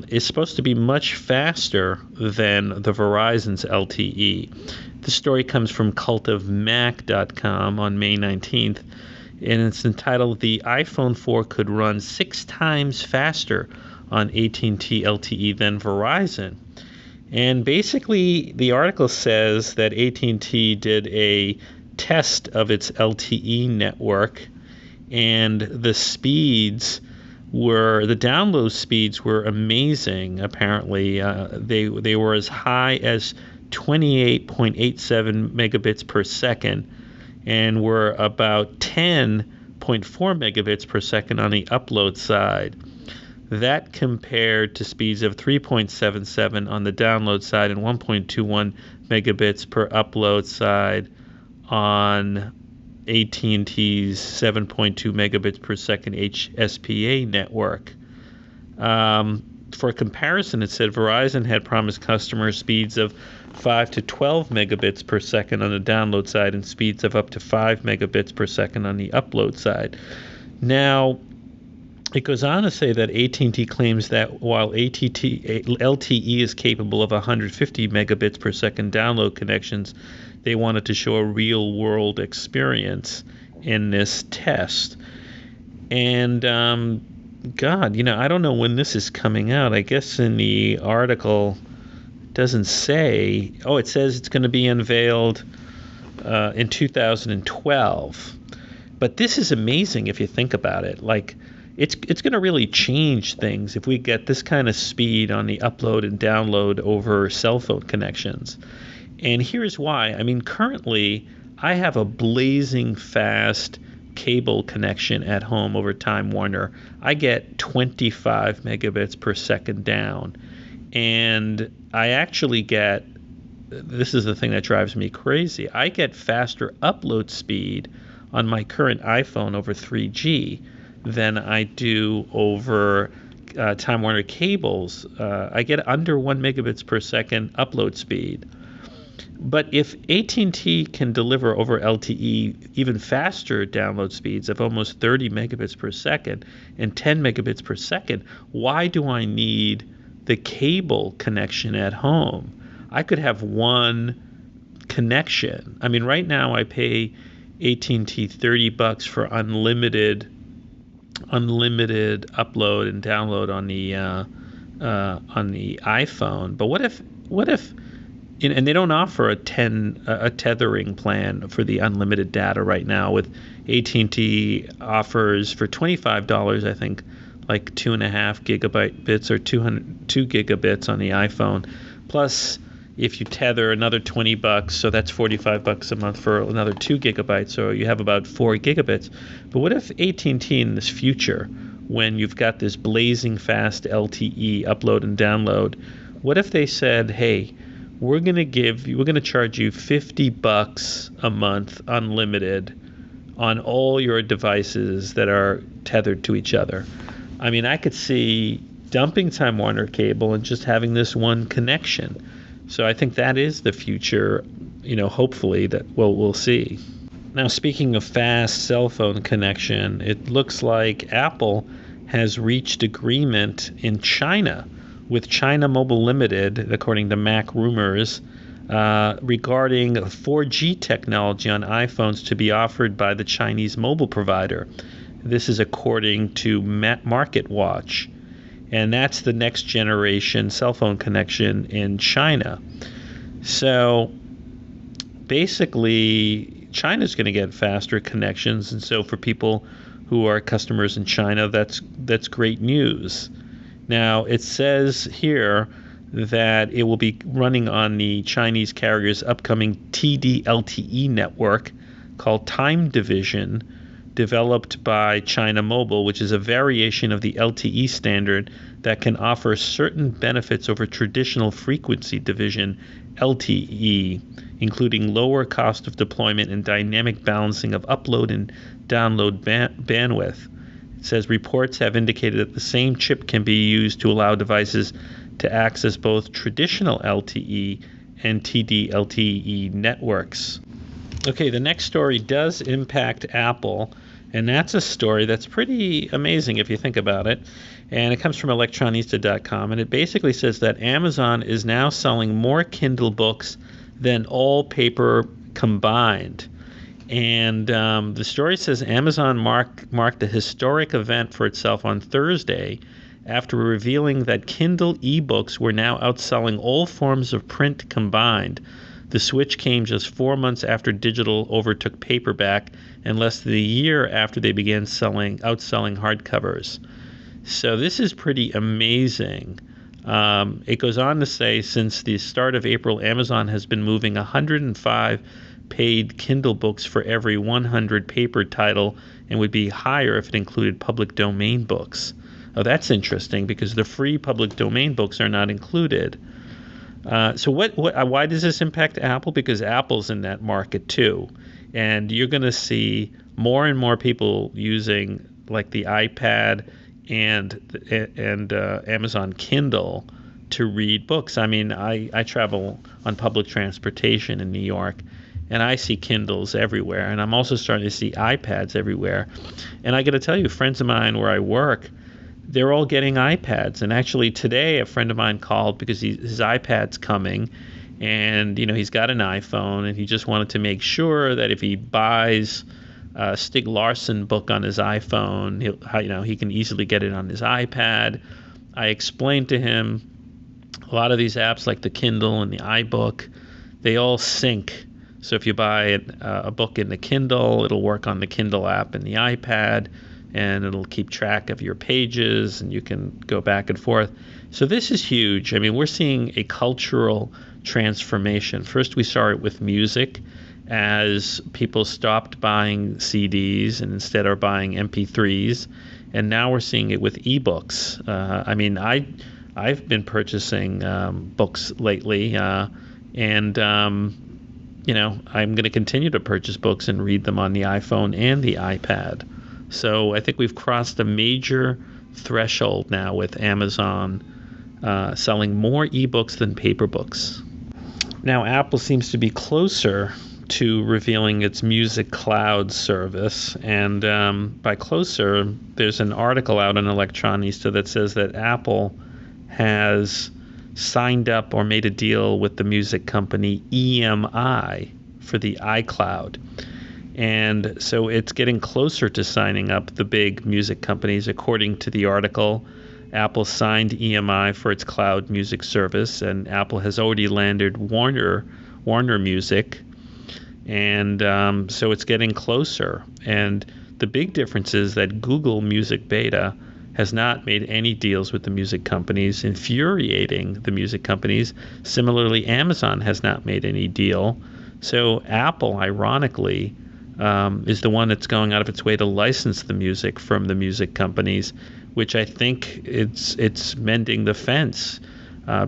Speaker 1: is supposed to be much faster than the Verizon's LTE. The story comes from cultofmac.com on May 19th, and it's entitled, "The iPhone 4 could run 6 times faster on AT&T LTE than Verizon." And basically, the article says that AT&T did a test of its LTE network, and the download speeds were amazing. Apparently, they were as high as 28.87 megabits per second, and were about 10.4 megabits per second on the upload side. That compared to speeds of 3.77 on the download side and 1.21 megabits per upload side on AT&T's 7.2 megabits per second HSPA network. For comparison, it said Verizon had promised customers speeds of 5 to 12 megabits per second on the download side and speeds of up to 5 megabits per second on the upload side. Now, it goes on to say that AT&T claims that while LTE is capable of 150 megabits per second download connections, they wanted to show a real-world experience in this test. And, God, I don't know when this is coming out. I guess in the article it doesn't say. Oh, it says it's going to be unveiled in 2012. But this is amazing if you think about it. Like, it's going to really change things if we get this kind of speed on the upload and download over cell phone connections. And here's why. I mean, currently, I have a blazing fast cable connection at home over Time Warner. I get 25 megabits per second down. And I actually get, this is the thing that drives me crazy, I get faster upload speed on my current iPhone over 3G than I do over Time Warner cables. I get under 1 megabits per second upload speed. But if AT&T can deliver over LTE even faster download speeds of almost 30 megabits per second and 10 megabits per second, why do I need the cable connection at home? I could have one connection. I mean, right now I pay AT&T $30 for unlimited upload and download on the iPhone. But what if and they don't offer a tethering plan for the unlimited data right now. With AT&T offers for $25, I think, like 2.5 gigabyte bits or 2 gigabits on the iPhone. Plus, if you tether, another $20, so that's $45 a month for another 2 gigabytes. So you have about 4 gigabits. But what if AT&T in this future, when you've got this blazing fast LTE upload and download, what if they said, hey, we're going to charge you $50 a month unlimited on all your devices that are tethered to each other? I mean, I could see dumping Time Warner cable and just having this one connection. So I think that is the future, hopefully we'll see. Now, speaking of fast cell phone connection, it looks like Apple has reached agreement in China with China Mobile Limited, according to Mac Rumors, regarding 4G technology on iPhones to be offered by the Chinese mobile provider. This is according to MarketWatch. And that's the next generation cell phone connection in China. So basically, China's going to get faster connections. And so for people who are customers in China, that's great news. Now, it says here that it will be running on the Chinese carrier's upcoming TD-LTE network called Time Division, developed by China Mobile, which is a variation of the LTE standard that can offer certain benefits over traditional frequency division LTE, including lower cost of deployment and dynamic balancing of upload and download bandwidth. It says reports have indicated that the same chip can be used to allow devices to access both traditional LTE and TD-LTE networks. Okay, the next story does impact Apple, and that's a story that's pretty amazing if you think about it. And it comes from electronista.com, and it basically says that Amazon is now selling more Kindle books than all paper combined. And the story says Amazon marked a historic event for itself on Thursday after revealing that Kindle ebooks were now outselling all forms of print combined. The switch came just 4 months after digital overtook paperback and less than a year after they began outselling hardcovers. So this is pretty amazing. It goes on to say, since the start of April, Amazon has been moving 105 paid Kindle books for every 100 paper title, and would be higher if it included public domain books. Oh, that's interesting, because the free public domain books are not included. So why does this impact Apple? Because Apple's in that market too. And you're going to see more and more people using like the iPad and Amazon Kindle to read books. I mean, I travel on public transportation in New York, and I see Kindles everywhere. And I'm also starting to see iPads everywhere. And I got to tell you, friends of mine where I work, they're all getting iPads. And actually today, a friend of mine called because his iPad's coming, and he's got an iPhone, and he just wanted to make sure that if he buys a Stig Larsson book on his iPhone, he can easily get it on his iPad. I explained to him a lot of these apps like the Kindle and the iBook, they all sync. So if you buy a book in the Kindle, it'll work on the Kindle app and the iPad, and it'll keep track of your pages, and you can go back and forth. So this is huge. I mean, we're seeing a cultural transformation. First, we saw it with music as people stopped buying CDs and instead are buying MP3s. And now we're seeing it with ebooks. I mean, I've been purchasing books lately, and I'm going to continue to purchase books and read them on the iPhone and the iPad. So I think we've crossed a major threshold now with Amazon selling more ebooks than paper books. Now, Apple seems to be closer to revealing its music cloud service. And by closer, there's an article out in Electronista that says that Apple has signed up or made a deal with the music company EMI for the iCloud. And so it's getting closer to signing up the big music companies. According to the article, Apple signed EMI for its cloud music service, and Apple has already landed Warner Music. And so it's getting closer. And the big difference is that Google Music Beta has not made any deals with the music companies, infuriating the music companies. Similarly, Amazon has not made any deal. So Apple, ironically, is the one that's going out of its way to license the music from the music companies, which I think it's mending the fence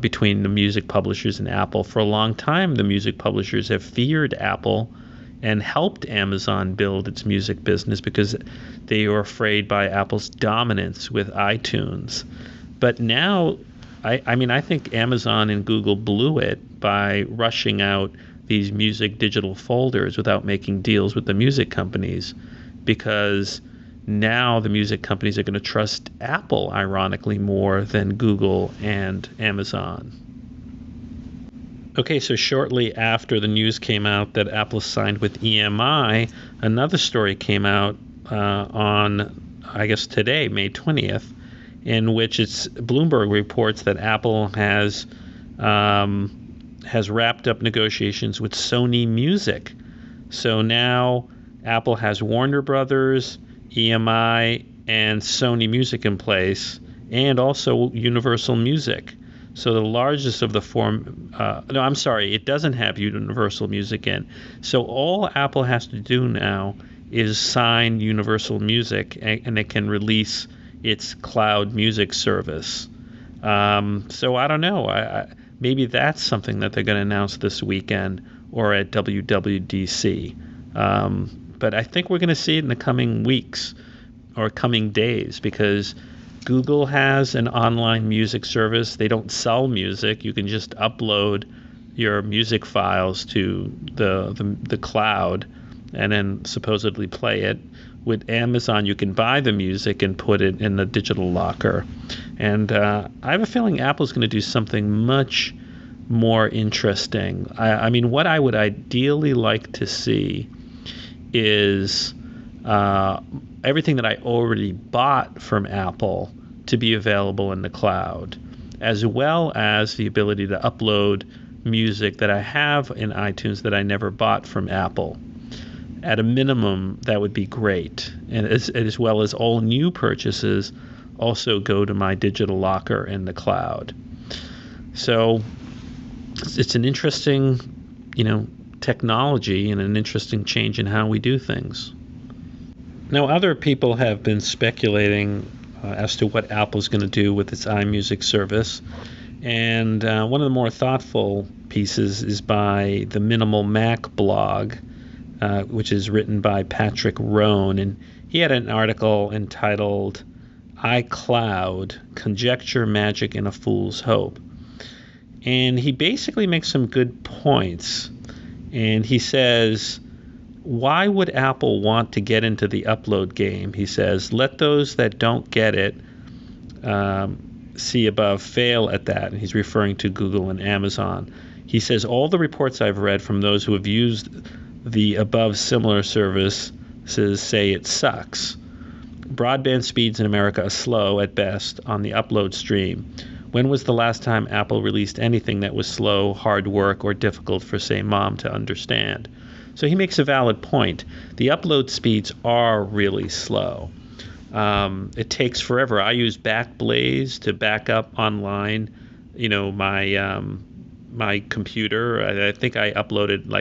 Speaker 1: between the music publishers and Apple. For a long time, the music publishers have feared Apple and helped Amazon build its music business because they were afraid by Apple's dominance with iTunes. But now, I think Amazon and Google blew it by rushing out these music digital folders without making deals with the music companies, because now the music companies are going to trust Apple, ironically, more than Google and Amazon. Okay, so shortly after the news came out that Apple signed with EMI, another story came out on, I guess today, May 20th, in which Bloomberg reports that Apple has wrapped up negotiations with Sony Music. So now Apple has Warner Brothers, EMI, and Sony Music in place, and also Universal Music. So the largest of the it doesn't have Universal Music in. So all Apple has to do now is sign Universal Music, and it can release its cloud music service. So I don't know. Maybe that's something that they're going to announce this weekend or at WWDC. But I think we're going to see it in the coming weeks or coming days, because Google has an online music service. They don't sell music. You can just upload your music files to the cloud and then supposedly play it. With Amazon, you can buy the music and put it in the digital locker. And I have a feeling Apple's going to do something much more interesting. I mean, what I would ideally like to see is everything that I already bought from Apple to be available in the cloud, as well as the ability to upload music that I have in iTunes that I never bought from Apple. At a minimum, that would be great. And as well as all new purchases also go to my digital locker in the cloud. So it's an interesting, technology and an interesting change in how we do things. Now, other people have been speculating as to what Apple's going to do with its iMusic service. And one of the more thoughtful pieces is by the Minimal Mac blog, which is written by Patrick Rohn. And he had an article entitled iCloud, Conjecture, Magic, and a Fool's Hope. And he basically makes some good points. And he says, why would Apple want to get into the upload game? He says, let those that don't get it see above fail at that. And he's referring to Google and Amazon. He says, all the reports I've read from those who have used the above similar services say it sucks. Broadband speeds in America are slow at best on the upload stream. When was the last time Apple released anything that was slow, hard work, or difficult for, say, mom to understand? So he makes a valid point. The upload speeds are really slow. It takes forever. I use Backblaze to back up online, my computer. I think I uploaded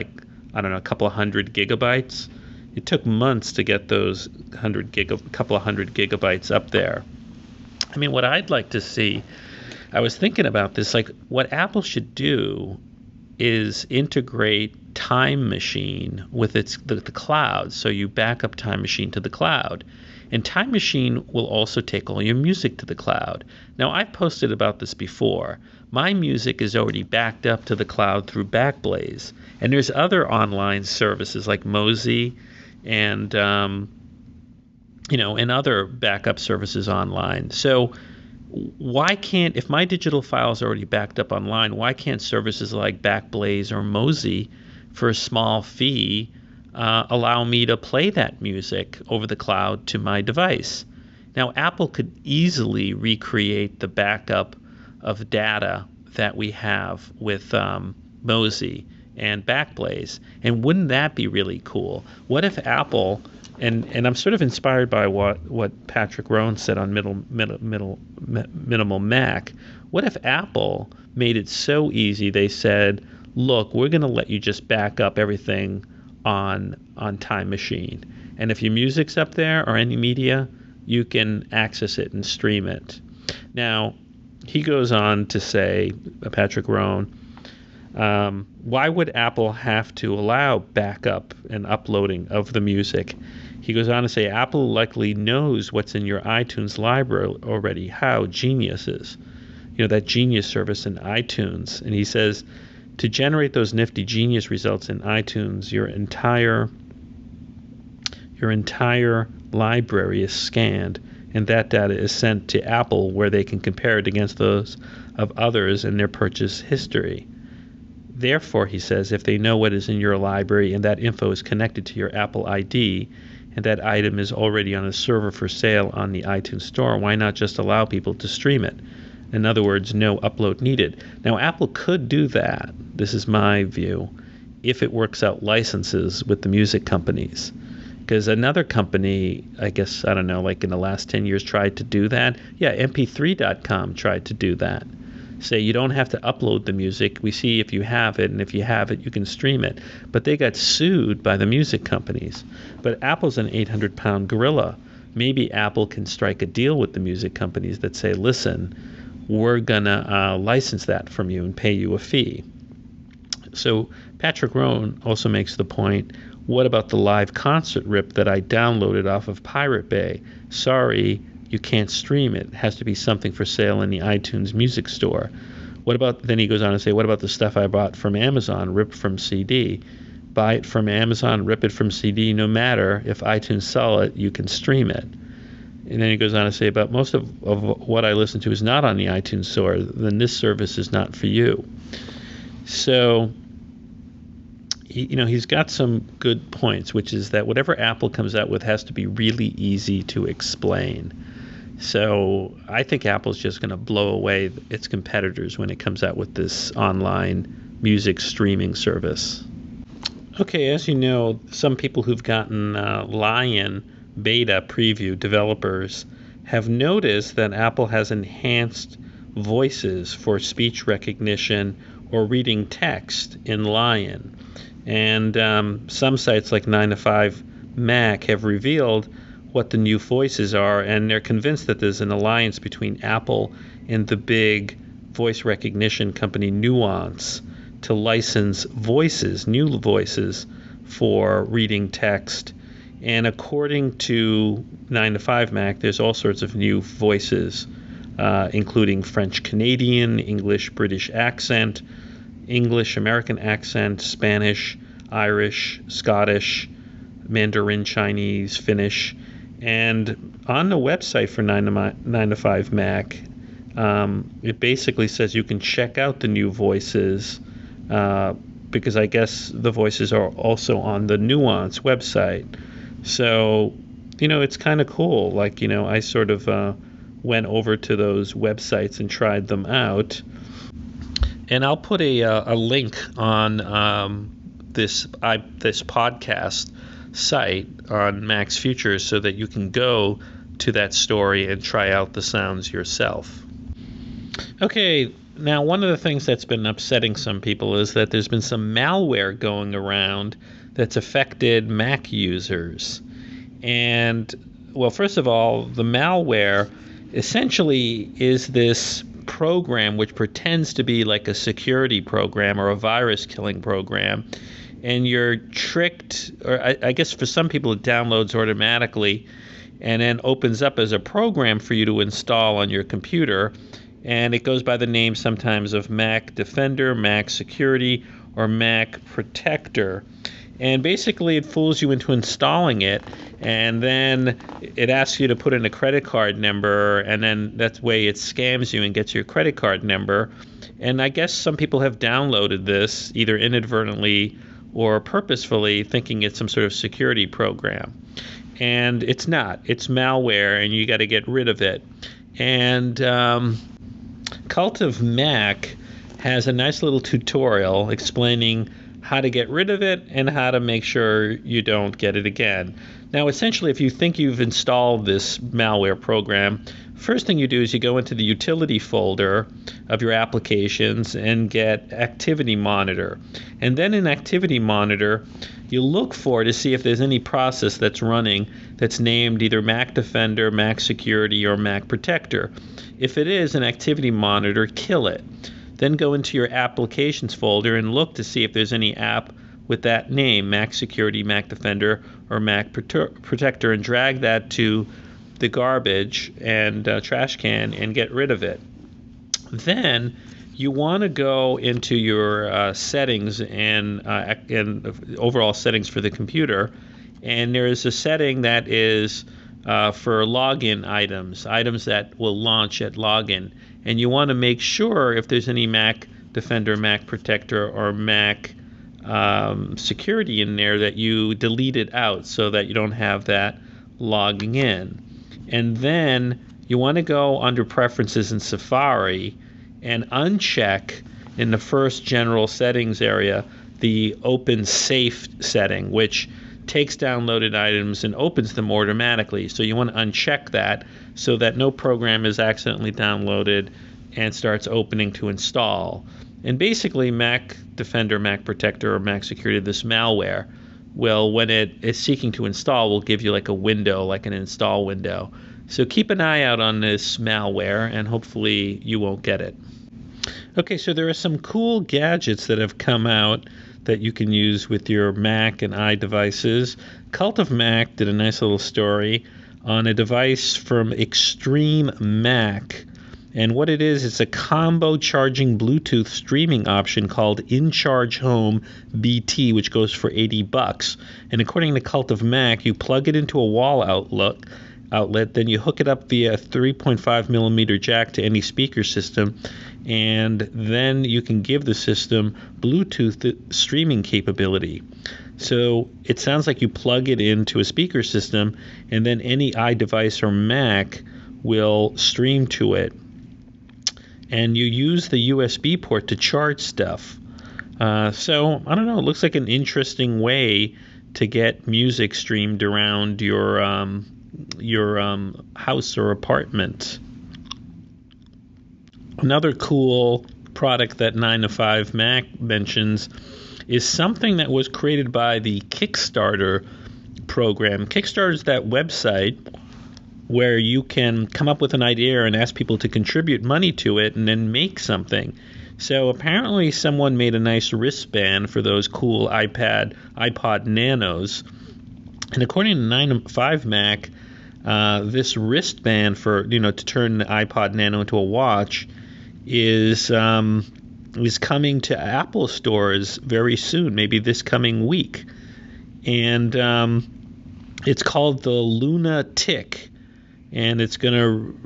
Speaker 1: a couple of hundred gigabytes. It took months to get those couple of hundred gigabytes up there. I mean, what I'd like to see, I was thinking about this, what Apple should do is integrate Time Machine with the cloud. So you back up Time Machine to the cloud. And Time Machine will also take all your music to the cloud. Now, I've posted about this before. My music is already backed up to the cloud through Backblaze. And there's other online services like Mozy and and other backup services online. So why can't, if my digital files are already backed up online, why can't services like Backblaze or Mozy for a small fee allow me to play that music over the cloud to my device? Now, Apple could easily recreate the backup of data that we have with Mozy and Backblaze. And wouldn't that be really cool? What if Apple, and I'm sort of inspired by what Patrick Rohn said on Minimal Mac, what if Apple made it so easy, they said, look, we're going to let you just back up everything on Time Machine. And if your music's up there or any media, you can access it and stream it. Now, he goes on to say, Patrick Rohn, why would Apple have to allow backup and uploading of the music? He goes on to say, Apple likely knows what's in your iTunes library already. How Genius is. That Genius service in iTunes. And he says, to generate those nifty Genius results in iTunes, your entire library is scanned, and that data is sent to Apple, where they can compare it against those of others in their purchase history. Therefore, he says, if they know what is in your library and that info is connected to your Apple ID, and that item is already on a server for sale on the iTunes Store, why not just allow people to stream it? In other words, no upload needed. Now, Apple could do that, this is my view, if it works out licenses with the music companies. Because another company, I guess, I don't know, in the last 10 years tried to do that. Yeah, mp3.com tried to do that. Say you don't have to upload the music. We see if you have it, and if you have it, you can stream it. But they got sued by the music companies. But Apple's an 800-pound gorilla. Maybe Apple can strike a deal with the music companies that say, listen, we're going to license that from you and pay you a fee. So Patrick Rohn also makes the point, what about the live concert rip that I downloaded off of Pirate Bay? Sorry, you can't stream it. It has to be something for sale in the iTunes Music Store. Then he goes on to say, what about the stuff I bought from Amazon, ripped from CD? Buy it from Amazon, rip it from CD, no matter if iTunes sell it, you can stream it. And then he goes on to say, but most of what I listen to is not on the iTunes Store, then this service is not for you. So, he's got some good points, which is that whatever Apple comes out with has to be really easy to explain. So I think Apple's just going to blow away its competitors when it comes out with this online music streaming service. Okay, as you know, some people who've gotten Lion beta preview, developers, have noticed that Apple has enhanced voices for speech recognition or reading text in Lion. And some sites like 9to5Mac have revealed what the new voices are, and they're convinced that there's an alliance between Apple and the big voice recognition company Nuance to license new voices for reading text. And according to 9to5Mac, there's all sorts of new voices, including French Canadian, English British accent, English American accent, Spanish, Irish, Scottish, Mandarin Chinese, Finnish. And on the website for 9to5Mac, it basically says you can check out the new voices, because I guess the voices are also on the Nuance website. So, it's kind of cool. Like, I sort of went over to those websites and tried them out. And I'll put a link on this podcast site on Mac's Future so that you can go to that story and try out the sounds yourself. Okay, now one of the things that's been upsetting some people is that there's been some malware going around that's affected Mac users. And, well, first of all, the malware essentially is this program which pretends to be like a security program or a virus killing program, and you're tricked, or I guess for some people it downloads automatically and then opens up as a program for you to install on your computer, and it goes by the name sometimes of Mac Defender, Mac Security, or Mac Protector. And basically it fools you into installing it, and then it asks you to put in a credit card number, and then that way it scams you and gets your credit card number. And I guess some people have downloaded this either inadvertently or purposefully, thinking it's some sort of security program. And it's not. It's malware, and you got to get rid of it. And Cult of Mac has a nice little tutorial explaining how to get rid of it and how to make sure you don't get it again. Now, essentially, if you think you've installed this malware program, first thing you do is you go into the utility folder of your applications and get Activity Monitor. And then in Activity Monitor, you look for to see if there's any process that's running that's named either Mac Defender, Mac Security, or Mac Protector. If it is an Activity Monitor, kill it. Then go into your Applications folder and look to see if there's any app with that name, Mac Security, Mac Defender, or Mac Protector, and drag that to the garbage and trash can and get rid of it. Then you want to go into your settings and overall settings for the computer, and there is a setting that is for login items that will launch at login. And you want to make sure if there's any Mac Defender, Mac Protector, or Mac Security in there that you delete it out so that you don't have that logging in. And then you want to go under Preferences in Safari and uncheck in the first general settings area the Open Safe setting, which takes downloaded items and opens them automatically. So you want to uncheck that so that no program is accidentally downloaded and starts opening to install. And basically Mac Defender, Mac Protector, or Mac Security, this malware, will, when it is seeking to install, will give you like a window, like an install window. So keep an eye out on this malware, and hopefully you won't get it. Okay, so there are some cool gadgets that have come out that you can use with your Mac and iDevices. Cult of Mac did a nice little story on a device from Extreme Mac. And what it is, it's a combo charging Bluetooth streaming option called InCharge Home BT, which goes for $80. And according to Cult of Mac, you plug it into a wall outlet, outlet. Then you hook it up via 3.5 millimeter jack to any speaker system, and then you can give the system Bluetooth streaming capability. So it sounds like you plug it into a speaker system, and then any iDevice or Mac will stream to it. And you use the USB port to charge stuff. So, I don't know, it looks like an interesting way to get music streamed around your house or apartment. Another cool product that 9 to 5 Mac mentions is something that was created by the Kickstarter program. Kickstarter is that website where you can come up with an idea and ask people to contribute money to it and then make something. So apparently someone made a nice wristband for those cool iPod Nanos. And according to 9 to 5 Mac, this wristband for, to turn the iPod Nano into a watch is coming to Apple stores very soon, maybe this coming week. And it's called the Luna Tick. And it's going to,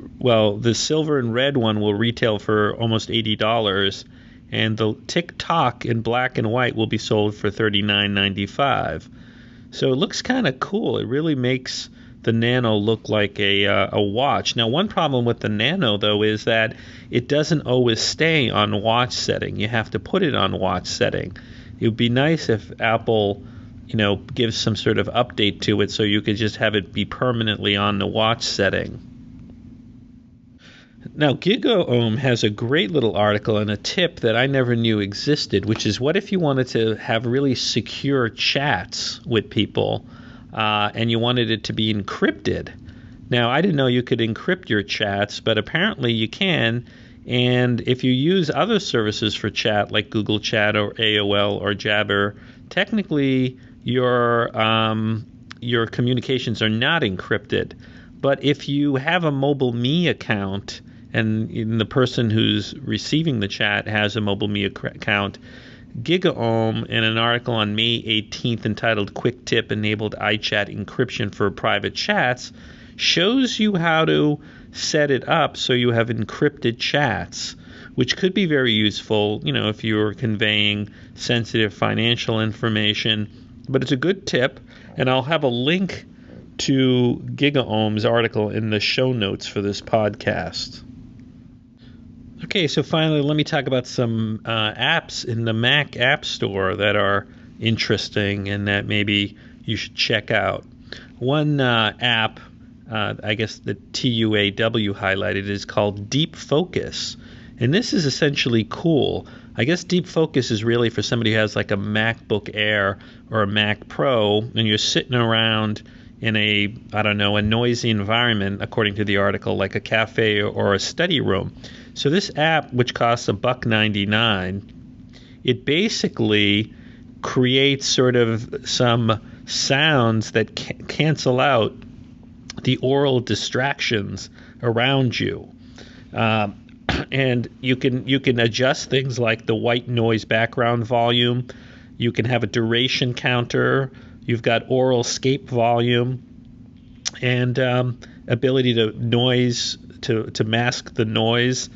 Speaker 1: the silver and red one will retail for almost $80. And the TikTok in black and white will be sold for $39.95. So it looks kind of cool. It really makes the Nano look like a watch. Now, one problem with the Nano, though, is that it doesn't always stay on watch setting. You have to put it on watch setting. It would be nice if Apple, gives some sort of update to it so you could just have it be permanently on the watch setting. Now, GigaOM has a great little article and a tip that I never knew existed, which is what if you wanted to have really secure chats with people and you wanted it to be encrypted. Now, I didn't know you could encrypt your chats, but apparently you can. And if you use other services for chat like Google Chat or AOL or Jabber, technically your communications are not encrypted. But if you have a MobileMe account and the person who's receiving the chat has a MobileMe account, GigaOM, in an article on May 18th entitled Quick Tip Enabled iChat Encryption for Private Chats, shows you how to set it up so you have encrypted chats, which could be very useful, if you're conveying sensitive financial information. But it's a good tip, and I'll have a link to GigaOM's article in the show notes for this podcast. Okay, so finally, let me talk about some apps in the Mac App Store that are interesting and that maybe you should check out. One app, I guess the TUAW highlighted, is called Deep Focus. And this is essentially cool. I guess Deep Focus is really for somebody who has like a MacBook Air or a Mac Pro, and you're sitting around in a noisy environment, according to the article, like a cafe or a study room. So this app, which costs $1.99, it basically creates sort of some sounds that cancel out the aural distractions around you. And you can adjust things like the white noise background volume. You can have a duration counter. You've got aural scape volume and ability to mask the noise.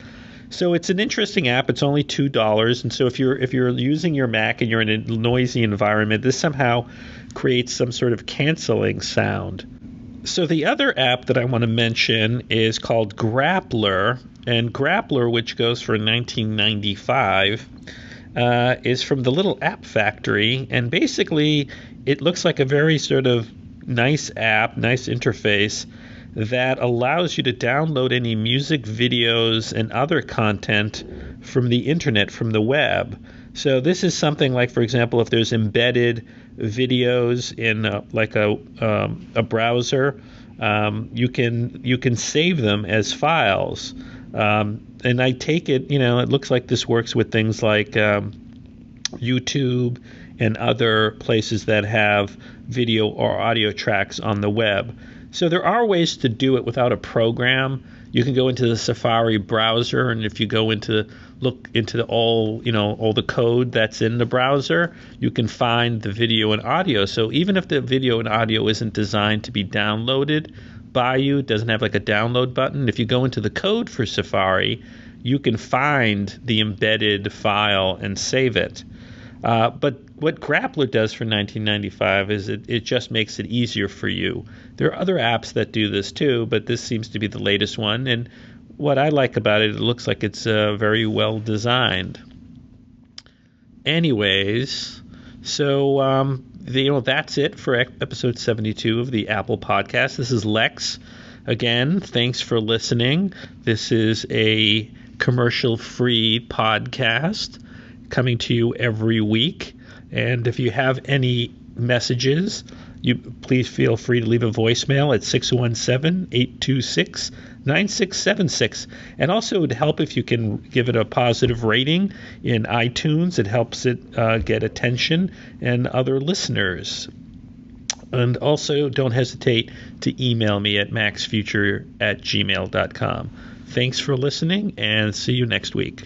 Speaker 1: So it's an interesting app. It's only $2, and so if you're using your Mac and you're in a noisy environment, this somehow creates some sort of canceling sound. So the other app that I want to mention is called Grappler, and Grappler, which goes for $19.95, is from the Little App Factory, and basically it looks like a very sort of nice app, nice interface that allows you to download any music, videos, and other content from the internet, from the web. So this is something like, for example, if there's embedded videos in a browser, you can save them as files. And I take it, it looks like this works with things like YouTube and other places that have video or audio tracks on the web. So there are ways to do it without a program. You can go into the Safari browser, and if you go look into all the code that's in the browser, you can find the video and audio. So even if the video and audio isn't designed to be downloaded Bayou doesn't have like a download button. If you go into the code for Safari, you can find the embedded file and save it. But what Grappler does for 1995 is it just makes it easier for you. There are other apps that do this too, but this seems to be the latest one. And what I like about it, it looks like it's very well designed. Anyways, so that's it for episode 72 of the Apple Podcast. This is Lex. Again, thanks for listening. This is a commercial-free podcast coming to you every week. And if you have any messages, you please feel free to leave a voicemail at 617-826-9676. And also it would help if you can give it a positive rating in iTunes. It helps it get attention and other listeners. And also don't hesitate to email me at maxfuture@gmail.com. Thanks for listening, and see you next week.